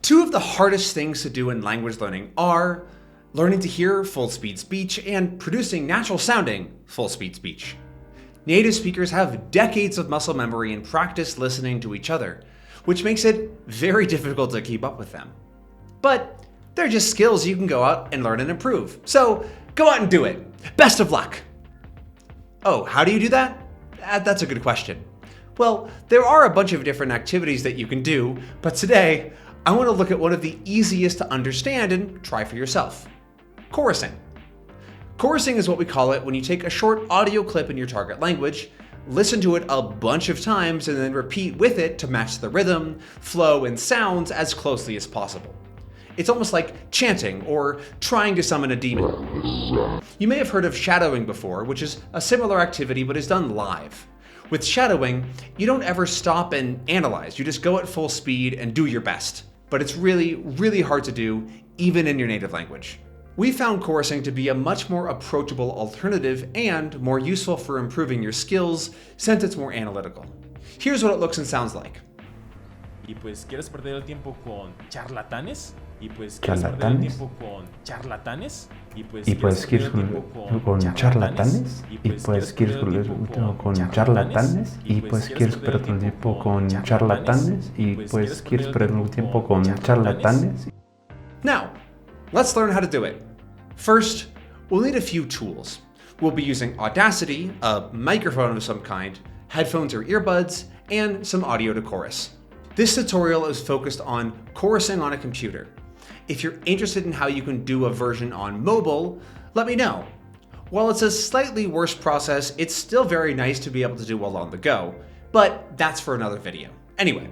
Two of the hardest things to do in language learning are learning to hear full-speed speech and producing natural-sounding full-speed speech. Native speakers have decades of muscle memory and practice listening to each other, which makes it very difficult to keep up with them. But they're just skills you can go out and learn and improve. So go out and do it. Best of luck. Oh, how do you do that? That's a good question. Well, there are a bunch of different activities that you can do, but today I want to look at one of the easiest to understand and try for yourself. Chorusing. Chorusing is what we call it when you take a short audio clip in your target language, listen to it a bunch of times, and then repeat with it to match the rhythm, flow, and sounds as closely as possible. It's almost like chanting or trying to summon a demon. You may have heard of shadowing before, which is a similar activity but is done live. With shadowing, you don't ever stop and analyze. You just go at full speed and do your best. But it's really, really hard to do, even in your native language. We found chorusing to be a much more approachable alternative and more useful for improving your skills since it's more analytical. Here's what it looks and sounds like. Y pues quieres perder el tiempo con charlatanes. Y pues quieres perder el tiempo con charlatanes. Y pues quieres perder el tiempo con charlatanes. Y pues quieres perder el tiempo con charlatanes. Y pues quieres perder el tiempo con charlatanes. Y pues quieres perder el tiempo con charlatanes. Now, let's learn how to do it. First, we'll need a few tools. We'll be using Audacity, a microphone of some kind, headphones or earbuds, and some audio to chorus. This tutorial is focused on chorusing on a computer. If you're interested in how you can do a version on mobile, let me know. While it's a slightly worse process, it's still very nice to be able to do while on the go, but that's for another video. Anyway,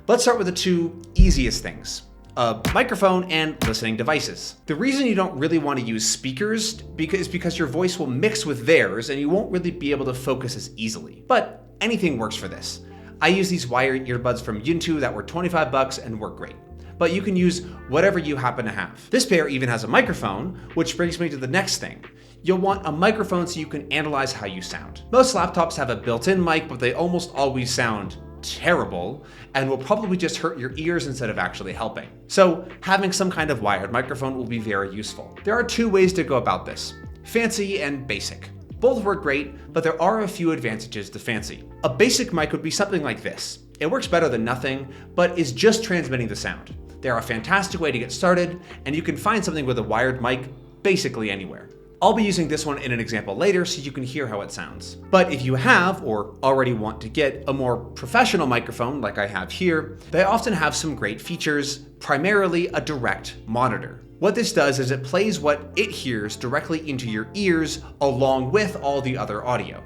let's start with the two easiest things. A microphone and listening devices. The reason you don't really want to use speakers is because your voice will mix with theirs and you won't really be able to focus as easily. But anything works for this. I use these wired earbuds from Yuntu that were $25 and work great. But you can use whatever you happen to have. This pair even has a microphone, which brings me to the next thing. You'll want a microphone so you can analyze how you sound. Most laptops have a built-in mic, but they almost always sound terrible and will probably just hurt your ears instead of actually helping. So having some kind of wired microphone will be very useful. There are two ways to go about this: fancy and basic. Both work great, but there are a few advantages to fancy. A basic mic would be something like this. It works better than nothing, but is just transmitting the sound. They're a fantastic way to get started, and you can find something with a wired mic basically anywhere. I'll be using this one in an example later so you can hear how it sounds. But if you have, or already want to get, a more professional microphone like I have here, they often have some great features, primarily a direct monitor. What this does is it plays what it hears directly into your ears along with all the other audio.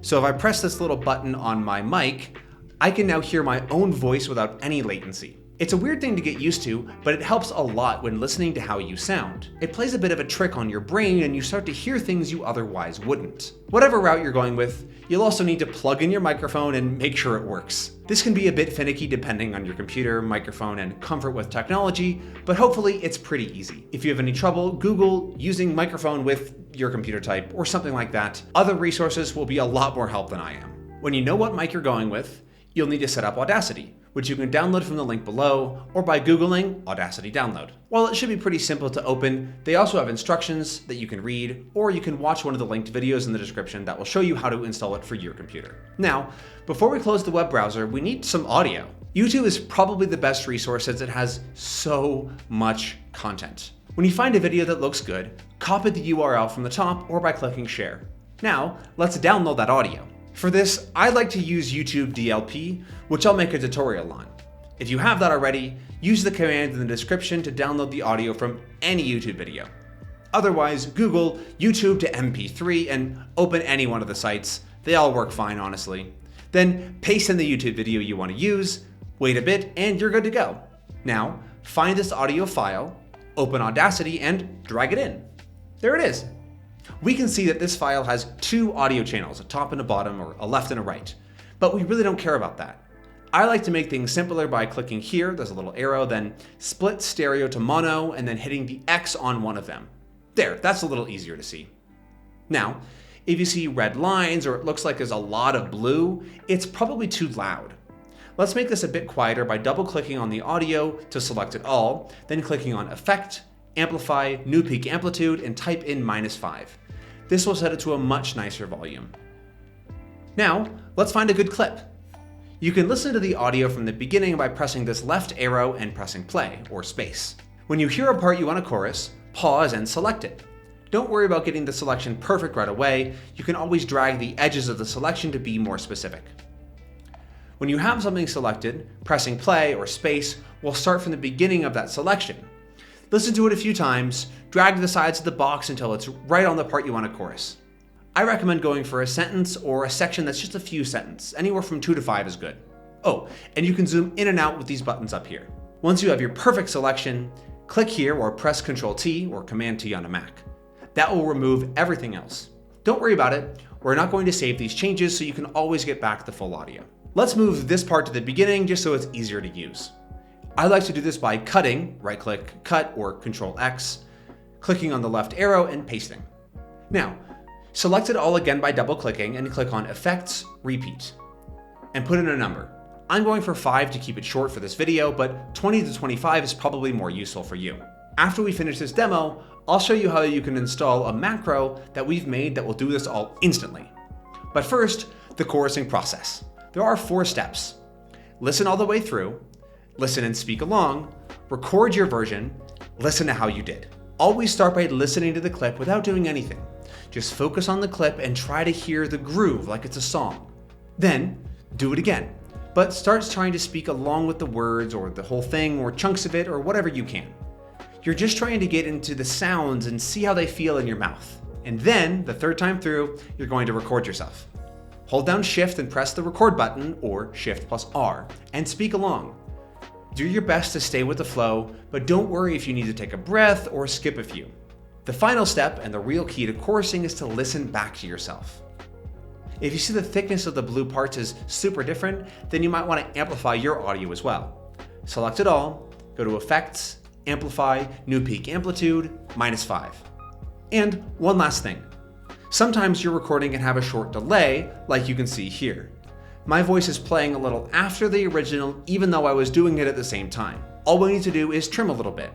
So if I press this little button on my mic, I can now hear my own voice without any latency. It's a weird thing to get used to, but it helps a lot when listening to how you sound. It plays a bit of a trick on your brain and you start to hear things you otherwise wouldn't. Whatever route you're going with, you'll also need to plug in your microphone and make sure it works. This can be a bit finicky depending on your computer, microphone, and comfort with technology, but hopefully it's pretty easy. If you have any trouble, Google using microphone with your computer type or something like that. Other resources will be a lot more help than I am. When you know what mic you're going with, you'll need to set up Audacity, which you can download from the link below or by Googling Audacity download. While it should be pretty simple to open, they also have instructions that you can read, or you can watch one of the linked videos in the description that will show you how to install it for your computer. Now, before we close the web browser, we need some audio. YouTube is probably the best resource since it has so much content. When you find a video that looks good, copy the URL from the top or by clicking share. Now, let's download that audio. For this, I like to use YouTube DLP, which I'll make a tutorial on. If you have that already, use the command in the description to download the audio from any YouTube video. Otherwise, Google YouTube to MP3 and open any one of the sites. They all work fine, honestly. Then paste in the YouTube video you want to use, wait a bit, and you're good to go. Now, find this audio file, open Audacity, and drag it in. There it is. We can see that this file has two audio channels, a top and a bottom, or a left and a right. But we really don't care about that. I like to make things simpler by clicking here, there's a little arrow, then split stereo to mono, and then hitting the X on one of them. There, that's a little easier to see. Now, if you see red lines or it looks like there's a lot of blue, it's probably too loud. Let's make this a bit quieter by double-clicking on the audio to select it all, then clicking on Effect, Amplify, New Peak Amplitude, and type in -5. This will set it to a much nicer volume. Now, let's find a good clip. You can listen to the audio from the beginning by pressing this left arrow and pressing play, or space. When you hear a part you want to chorus, pause and select it. Don't worry about getting the selection perfect right away. You can always drag the edges of the selection to be more specific. When you have something selected, pressing play or space will start from the beginning of that selection. Listen to it a few times, drag the sides of the box until it's right on the part you want to chorus. I recommend going for a sentence or a section that's just a few sentences. Anywhere from 2 to 5 is good. Oh, and you can zoom in and out with these buttons up here. Once you have your perfect selection, click here or press Ctrl-T or Command-T on a Mac. That will remove everything else. Don't worry about it. We're not going to save these changes, so you can always get back the full audio. Let's move this part to the beginning just so it's easier to use. I like to do this by cutting, right-click, cut, or Ctrl-X, clicking on the left arrow and pasting. Now, select it all again by double-clicking and click on Effects, Repeat, and put in a number. I'm going for 5 to keep it short for this video, but 20 to 25 is probably more useful for you. After we finish this demo, I'll show you how you can install a macro that we've made that will do this all instantly. But first, the chorusing process. There are 4 steps. Listen all the way through, listen and speak along, record your version, listen to how you did. Always start by listening to the clip without doing anything. Just focus on the clip and try to hear the groove like it's a song. Then, do it again, but start trying to speak along with the words or the whole thing or chunks of it or whatever you can. You're just trying to get into the sounds and see how they feel in your mouth. And then, the 3rd time through, you're going to record yourself. Hold down Shift and press the record button, or Shift plus R, and speak along. Do your best to stay with the flow, but don't worry if you need to take a breath or skip a few. The final step, and the real key to chorusing, is to listen back to yourself. If you see the thickness of the blue parts is super different, then you might want to amplify your audio as well. Select it all, go to Effects, Amplify, New Peak Amplitude, -5. And one last thing. Sometimes your recording can have a short delay, like you can see here. My voice is playing a little after the original, even though I was doing it at the same time. All we need to do is trim a little bit.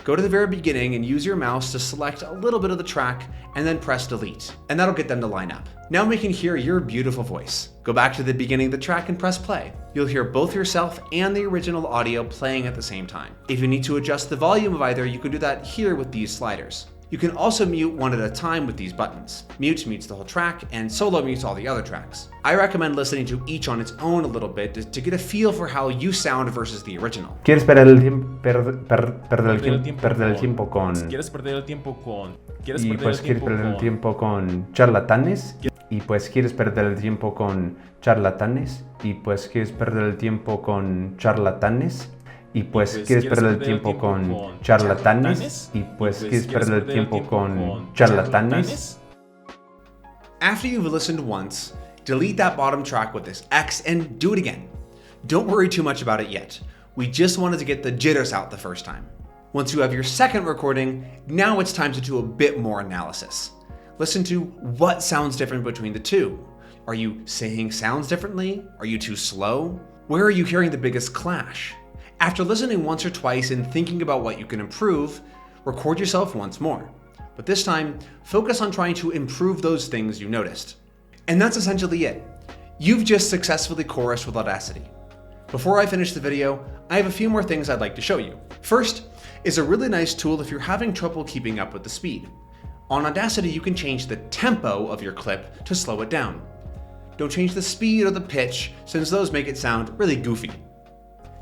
Go to the very beginning and use your mouse to select a little bit of the track and then press delete, and that'll get them to line up. Now we can hear your beautiful voice. Go back to the beginning of the track and press play. You'll hear both yourself and the original audio playing at the same time. If you need to adjust the volume of either, you can do that here with these sliders. You can also mute one at a time with these buttons. Mute mutes the whole track, and solo mutes all the other tracks. I recommend listening to each on its own a little bit to get a feel for how you sound versus the original. ¿Quieres perder el tiempo, perder el tiempo con... ¿Quieres perder el tiempo con... Y pues quieres perder el tiempo con charlatanes? Y pues quieres perder el tiempo con charlatanes? Y pues quieres perder el tiempo con charlatanes? Y pues quieres perder el tiempo con charlatanes. Y pues quieres perder el tiempo con charlatanes. After you've listened once, delete that bottom track with this X and do it again. Don't worry too much about it yet. We just wanted to get the jitters out the first time. Once you have your second recording, now it's time to do a bit more analysis. Listen to what sounds different between the two. Are you saying sounds differently? Are you too slow? Where are you hearing the biggest clash? After listening once or twice and thinking about what you can improve, record yourself once more. But this time, focus on trying to improve those things you noticed. And that's essentially it. You've just successfully chorused with Audacity. Before I finish the video, I have a few more things I'd like to show you. First is a really nice tool if you're having trouble keeping up with the speed. On Audacity, you can change the tempo of your clip to slow it down. Don't change the speed or the pitch, since those make it sound really goofy.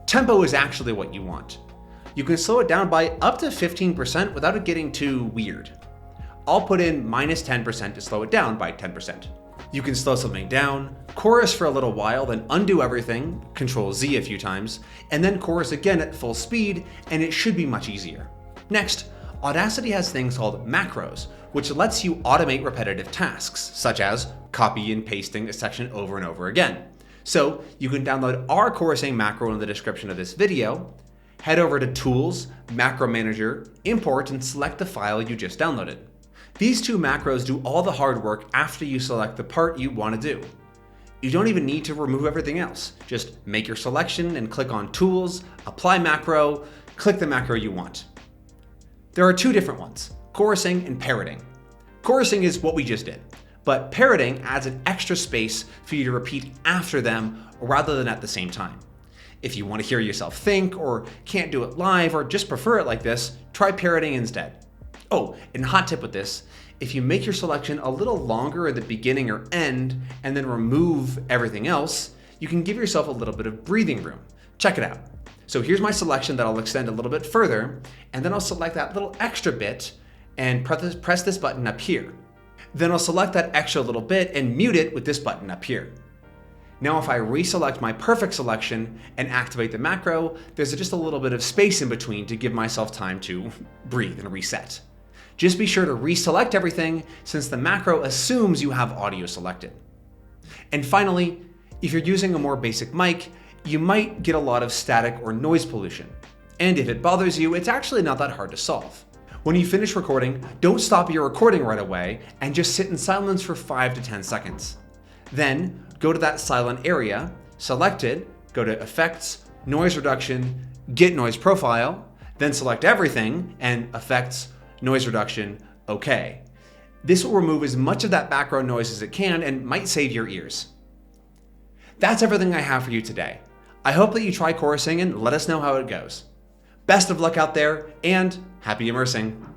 Tempo is actually what you want. You can slow it down by up to 15% without it getting too weird. I'll put in -10% to slow it down by 10%. You can slow something down, chorus for a little while, then undo everything, Ctrl-Z a few times, and then chorus again at full speed, and it should be much easier. Next, Audacity has things called macros, which lets you automate repetitive tasks, such as copy and pasting a section over and over again. So you can download our chorusing macro in the description of this video, head over to Tools, Macro Manager, import, and select the file you just downloaded. These two macros do all the hard work after you select the part you want to do. You don't even need to remove everything else. Just make your selection and click on Tools, Apply Macro, click the macro you want. There are two different ones, chorusing and parroting. Chorusing is what we just did, but parroting adds an extra space for you to repeat after them rather than at the same time. If you want to hear yourself think, or can't do it live, or just prefer it like this, try parroting instead. Oh, and hot tip with this, if you make your selection a little longer at the beginning or end, and then remove everything else, you can give yourself a little bit of breathing room. Check it out. So here's my selection that I'll extend a little bit further, and then I'll select that little extra bit and press this button up here. Then I'll select that extra little bit and mute it with this button up here. Now if I reselect my perfect selection and activate the macro, there's just a little bit of space in between to give myself time to breathe and reset. Just be sure to reselect everything since the macro assumes you have audio selected. And finally, if you're using a more basic mic, you might get a lot of static or noise pollution. And if it bothers you, it's actually not that hard to solve. When you finish recording, don't stop your recording right away and just sit in silence for 5 to 10 seconds. Then go to that silent area, select it, go to Effects, Noise Reduction, Get Noise Profile, then select everything and Effects, Noise Reduction, OK. This will remove as much of that background noise as it can and might save your ears. That's everything I have for you today. I hope that you try chorusing and let us know how it goes. Best of luck out there, and happy immersing!